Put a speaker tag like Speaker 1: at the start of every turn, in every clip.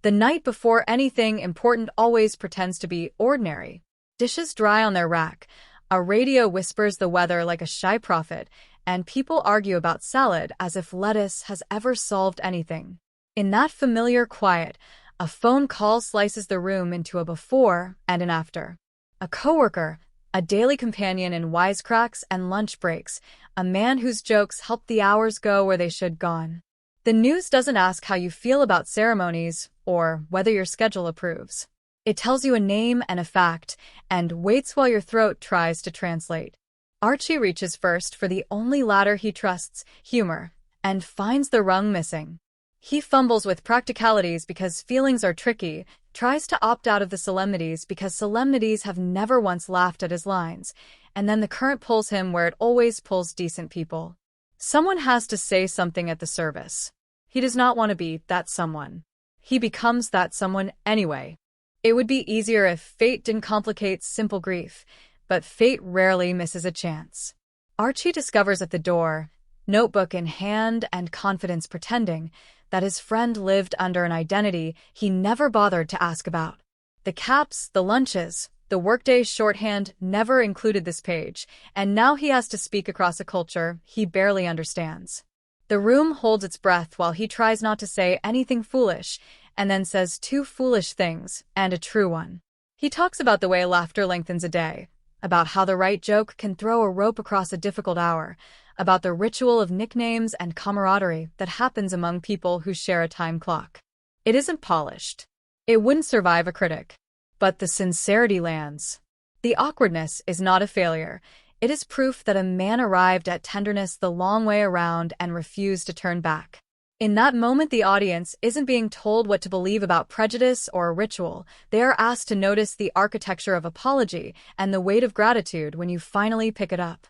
Speaker 1: The night before anything important always pretends to be ordinary. Dishes dry on their rack, a radio whispers the weather like a shy prophet, and people argue about salad as if lettuce has ever solved anything. In that familiar quiet, a phone call slices the room into a before and an after. A coworker, a daily companion in wisecracks and lunch breaks, a man whose jokes help the hours go where they should gone. The news doesn't ask how you feel about ceremonies or whether your schedule approves. It tells you a name and a fact, and waits while your throat tries to translate. Archie reaches first for the only ladder he trusts, humor, and finds the rung missing. He fumbles with practicalities because feelings are tricky, tries to opt out of the solemnities because solemnities have never once laughed at his lines, and then the current pulls him where it always pulls decent people. Someone has to say something at the service. He does not want to be that someone. He becomes that someone anyway. It would be easier if fate didn't complicate simple grief, but fate rarely misses a chance. Archie discovers at the door, notebook in hand and confidence pretending, that his friend lived under an identity he never bothered to ask about. The caps, the lunches, the workday shorthand never included this page, and now he has to speak across a culture he barely understands. The room holds its breath while he tries not to say anything foolish, and then says two foolish things and a true one. He talks about the way laughter lengthens a day, about how the right joke can throw a rope across a difficult hour, about the ritual of nicknames and camaraderie that happens among people who share a time clock. It isn't polished. It wouldn't survive a critic. But the sincerity lands. The awkwardness is not a failure. It is proof that a man arrived at tenderness the long way around and refused to turn back. In that moment, the audience isn't being told what to believe about prejudice or ritual. They are asked to notice the architecture of apology and the weight of gratitude when you finally pick it up.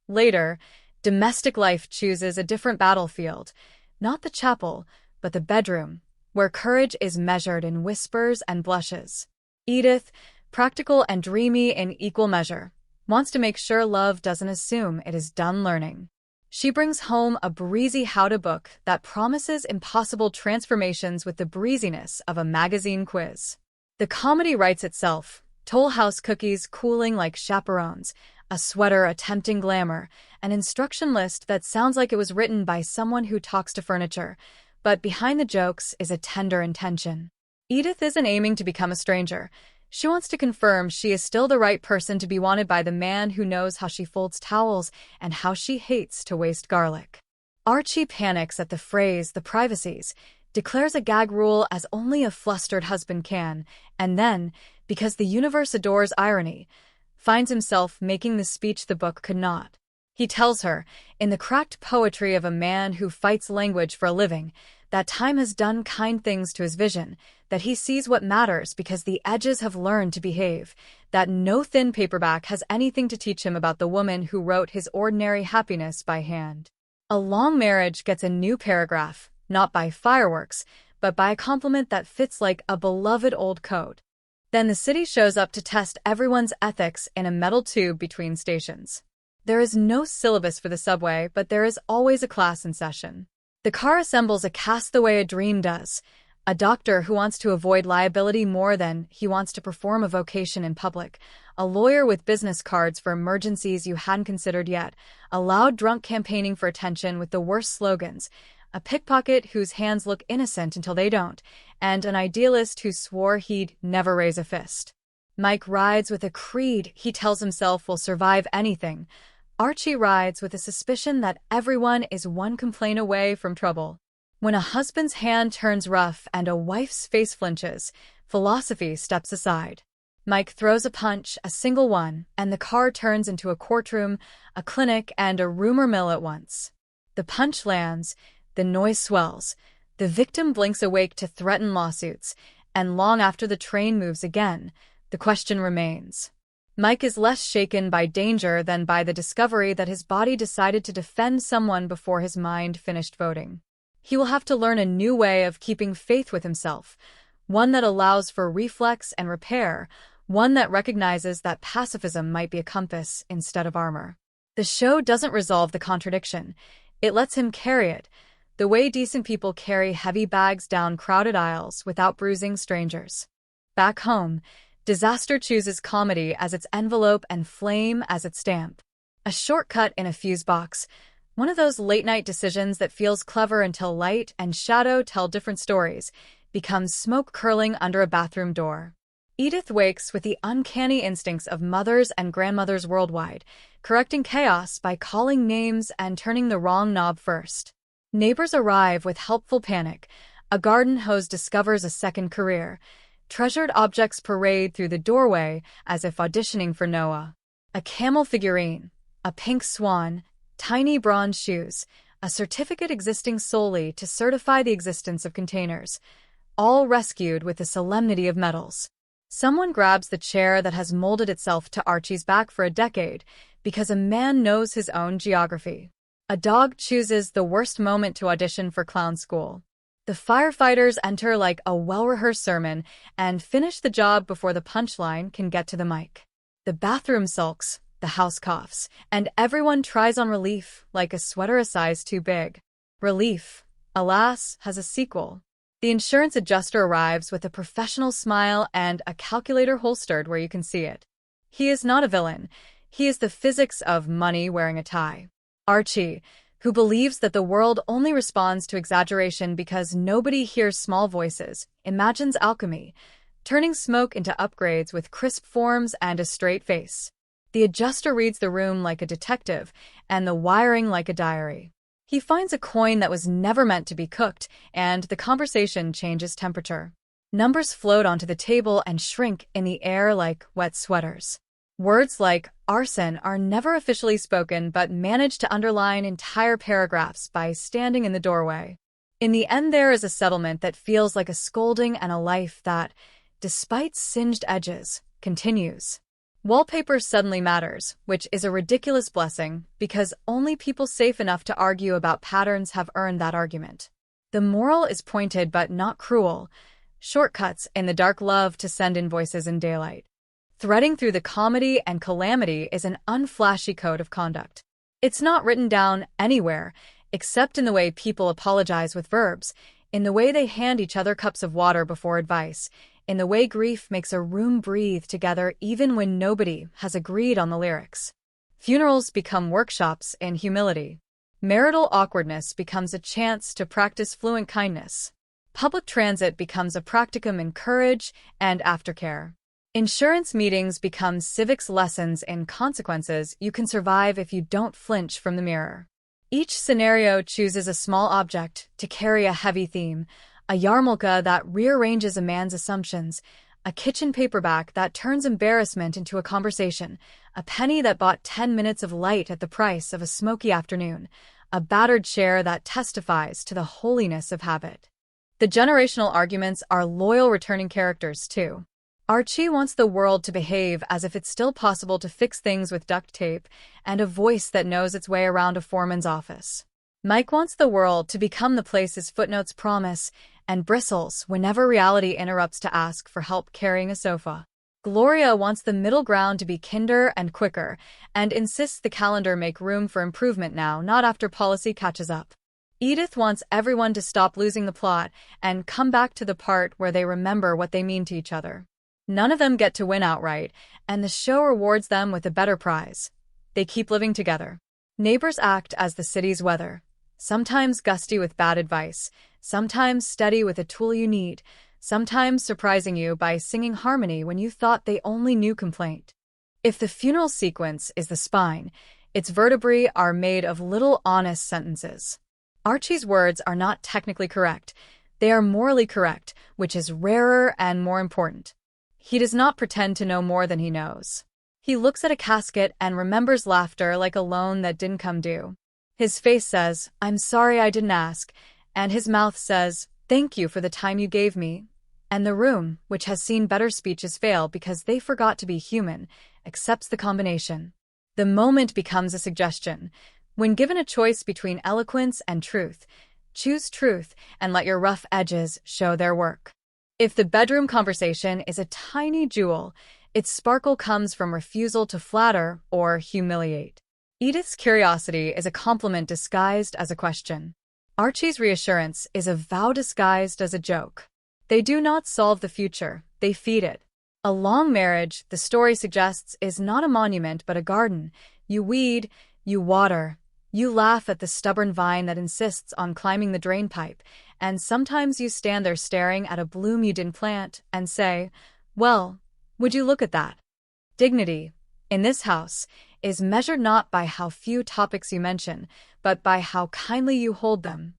Speaker 1: Later, domestic life chooses a different battlefield, not the chapel, but the bedroom, where courage is measured in whispers and blushes. Edith, practical and dreamy in equal measure, wants to make sure love doesn't assume it is done learning. She brings home a breezy how-to book that promises impossible transformations with the breeziness of a magazine quiz. The comedy writes itself, Toll House cookies cooling like chaperones, a sweater attempting glamour, an instruction list that sounds like it was written by someone who talks to furniture, but behind the jokes is a tender intention. Edith isn't aiming to become a stranger. She wants to confirm she is still the right person to be wanted by the man who knows how she folds towels and how she hates to waste garlic. Archie panics at the phrase, the privacies, declares a gag rule as only a flustered husband can, and then, because the universe adores irony, finds himself making the speech the book could not. He tells her, in the cracked poetry of a man who fights language for a living, that time has done kind things to his vision, that he sees what matters because the edges have learned to behave, that no thin paperback has anything to teach him about the woman who wrote his ordinary happiness by hand. A long marriage gets a new paragraph, not by fireworks, but by a compliment that fits like a beloved old coat. Then the city shows up to test everyone's ethics in a metal tube between stations. There is no syllabus for the subway, but there is always a class in session. The car assembles a cast the way a dream does, a doctor who wants to avoid liability more than he wants to perform a vocation in public, a lawyer with business cards for emergencies you hadn't considered yet, a loud drunk campaigning for attention with the worst slogans, a pickpocket whose hands look innocent until they don't, and an idealist who swore he'd never raise a fist. Mike rides with a creed he tells himself will survive anything. Archie rides with a suspicion that everyone is one complaint away from trouble. When a husband's hand turns rough and a wife's face flinches, philosophy steps aside. Mike throws a punch, a single one, and the car turns into a courtroom, a clinic, and a rumor mill at once. The punch lands, the noise swells, the victim blinks awake to threaten lawsuits, and long after the train moves again, the question remains. Mike is less shaken by danger than by the discovery that his body decided to defend someone before his mind finished voting. He will have to learn a new way of keeping faith with himself, one that allows for reflex and repair, one that recognizes that pacifism might be a compass instead of armor. The show doesn't resolve the contradiction. It lets him carry it, The way decent people carry heavy bags down crowded aisles without bruising strangers. Back home, disaster chooses comedy as its envelope and flame as its stamp. A shortcut in a fuse box, one of those late-night decisions that feels clever until light and shadow tell different stories, becomes smoke curling under a bathroom door. Edith wakes with the uncanny instincts of mothers and grandmothers worldwide, correcting chaos by calling names and turning the wrong knob first. Neighbors arrive with helpful panic. A garden hose discovers a second career. Treasured objects parade through the doorway as if auditioning for Noah. A camel figurine, a pink swan, tiny bronze shoes, a certificate existing solely to certify the existence of containers, all rescued with the solemnity of metals. Someone grabs the chair that has molded itself to Archie's back for a decade because a man knows his own geography. A dog chooses the worst moment to audition for clown school. The firefighters enter like a well-rehearsed sermon and finish the job before the punchline can get to the mic. The bathroom sulks, the house coughs, and everyone tries on relief like a sweater a size too big. Relief, alas, has a sequel. The insurance adjuster arrives with a professional smile and a calculator holstered where you can see it. He is not a villain. He is the physics of money wearing a tie. Archie, who believes that the world only responds to exaggeration because nobody hears small voices, imagines alchemy, turning smoke into upgrades with crisp forms and a straight face. The adjuster reads the room like a detective and the wiring like a diary. He finds a coin that was never meant to be cooked, and the conversation changes temperature. Numbers float onto the table and shrink in the air like wet sweaters. Words like arson are never officially spoken but manage to underline entire paragraphs by standing in the doorway. In the end, there is a settlement that feels like a scolding and a life that, despite singed edges, continues. Wallpaper suddenly matters, which is a ridiculous blessing because only people safe enough to argue about patterns have earned that argument. The moral is pointed but not cruel. Shortcuts in the dark love to send invoices in daylight. Threading through the comedy and calamity is an unflashy code of conduct. It's not written down anywhere, except in the way people apologize with verbs, in the way they hand each other cups of water before advice, in the way grief makes a room breathe together even when nobody has agreed on the lyrics. Funerals become workshops in humility. Marital awkwardness becomes a chance to practice fluent kindness. Public transit becomes a practicum in courage and aftercare. Insurance meetings become civics lessons in consequences you can survive if you don't flinch from the mirror. Each scenario chooses a small object to carry a heavy theme, a yarmulke that rearranges a man's assumptions, a kitchen paperback that turns embarrassment into a conversation, a penny that bought 10 minutes of light at the price of a smoky afternoon, a battered chair that testifies to the holiness of habit. The generational arguments are loyal returning characters, too. Archie wants the world to behave as if it's still possible to fix things with duct tape and a voice that knows its way around a foreman's office. Mike wants the world to become the place his footnotes promise and bristles whenever reality interrupts to ask for help carrying a sofa. Gloria wants the middle ground to be kinder and quicker and insists the calendar make room for improvement now, not after policy catches up. Edith wants everyone to stop losing the plot and come back to the part where they remember what they mean to each other. None of them get to win outright, and the show rewards them with a better prize. They keep living together. Neighbors act as the city's weather, sometimes gusty with bad advice, sometimes steady with a tool you need, sometimes surprising you by singing harmony when you thought they only knew complaint. If the funeral sequence is the spine, its vertebrae are made of little honest sentences. Archie's words are not technically correct. They are morally correct, which is rarer and more important. He does not pretend to know more than he knows. He looks at a casket and remembers laughter like a loan that didn't come due. His face says, "I'm sorry I didn't ask," and his mouth says, "Thank you for the time you gave me." And the room, which has seen better speeches fail because they forgot to be human, accepts the combination. The moment becomes a suggestion. When given a choice between eloquence and truth, choose truth and let your rough edges show their work. If the bedroom conversation is a tiny jewel, its sparkle comes from refusal to flatter or humiliate. Edith's curiosity is a compliment disguised as a question. Archie's reassurance is a vow disguised as a joke. They do not solve the future, they feed it. A long marriage, the story suggests, is not a monument but a garden. You weed, you water, you laugh at the stubborn vine that insists on climbing the drainpipe, and sometimes you stand there staring at a bloom you didn't plant and say, "Well, would you look at that?" Dignity, in this house, is measured not by how few topics you mention, but by how kindly you hold them.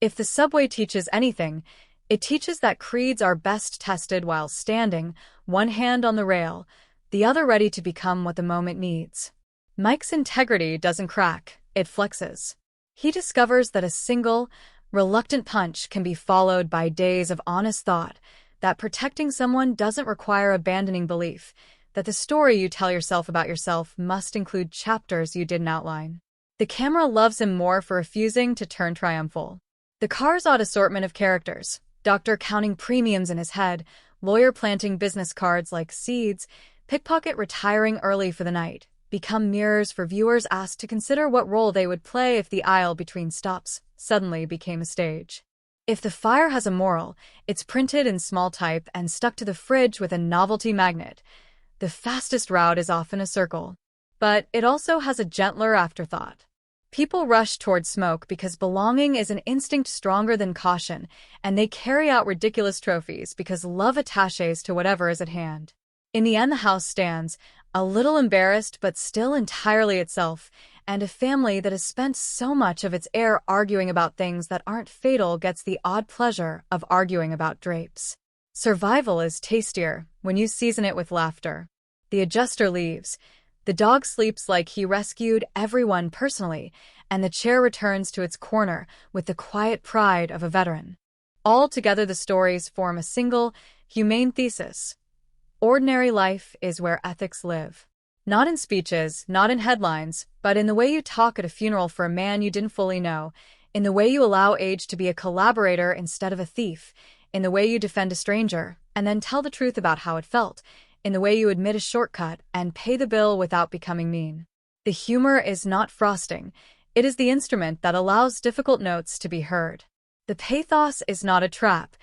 Speaker 1: If the subway teaches anything, it teaches that creeds are best tested while standing, one hand on the rail, the other ready to become what the moment needs. Mike's integrity doesn't crack, it flexes. He discovers that a single, reluctant punch can be followed by days of honest thought, that protecting someone doesn't require abandoning belief, that the story you tell yourself about yourself must include chapters you didn't outline. The camera loves him more for refusing to turn triumphal. The car's odd assortment of characters, doctor counting premiums in his head, lawyer planting business cards like seeds, pickpocket retiring early for the night, become mirrors for viewers asked to consider what role they would play if the aisle between stops suddenly became a stage. If the fire has a moral, it's printed in small type and stuck to the fridge with a novelty magnet. The fastest route is often a circle. But it also has a gentler afterthought. People rush toward smoke because belonging is an instinct stronger than caution, and they carry out ridiculous trophies because love attaches to whatever is at hand. In the end, the house stands, a little embarrassed but still entirely itself, and a family that has spent so much of its air arguing about things that aren't fatal gets the odd pleasure of arguing about drapes. Survival is tastier when you season it with laughter. The adjuster leaves. The dog sleeps like he rescued everyone personally, and the chair returns to its corner with the quiet pride of a veteran. All together the stories form a single, humane thesis. Ordinary life is where ethics live. Not in speeches, not in headlines, but in the way you talk at a funeral for a man you didn't fully know, in the way you allow age to be a collaborator instead of a thief, in the way you defend a stranger, and then tell the truth about how it felt, in the way you admit a shortcut and pay the bill without becoming mean. The humor is not frosting, it is the instrument that allows difficult notes to be heard. The pathos is not a trap,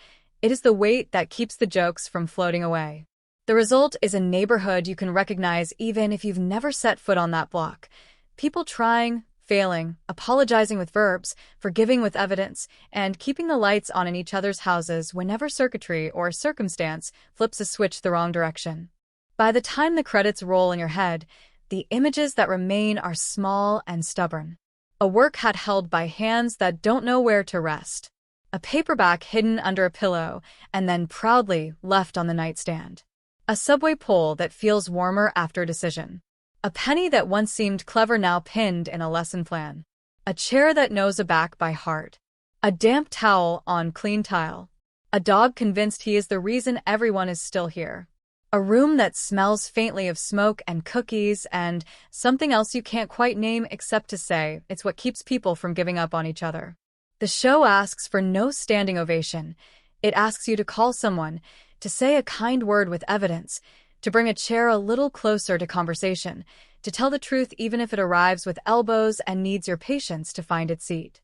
Speaker 1: it is the weight that keeps the jokes from floating away. The result is a neighborhood you can recognize even if you've never set foot on that block. People trying, failing, apologizing with verbs, forgiving with evidence, and keeping the lights on in each other's houses whenever circuitry or circumstance flips a switch the wrong direction. By the time the credits roll in your head, the images that remain are small and stubborn. A work hat held by hands that don't know where to rest. A paperback hidden under a pillow and then proudly left on the nightstand. A subway pole that feels warmer after a decision. A penny that once seemed clever now pinned in a lesson plan. A chair that knows a back by heart. A damp towel on clean tile. A dog convinced he is the reason everyone is still here. A room that smells faintly of smoke and cookies and something else you can't quite name except to say it's what keeps people from giving up on each other. The show asks for no standing ovation. It asks you to call someone, to say a kind word with evidence, to bring a chair a little closer to conversation, to tell the truth even if it arrives with elbows and needs your patience to find its seat.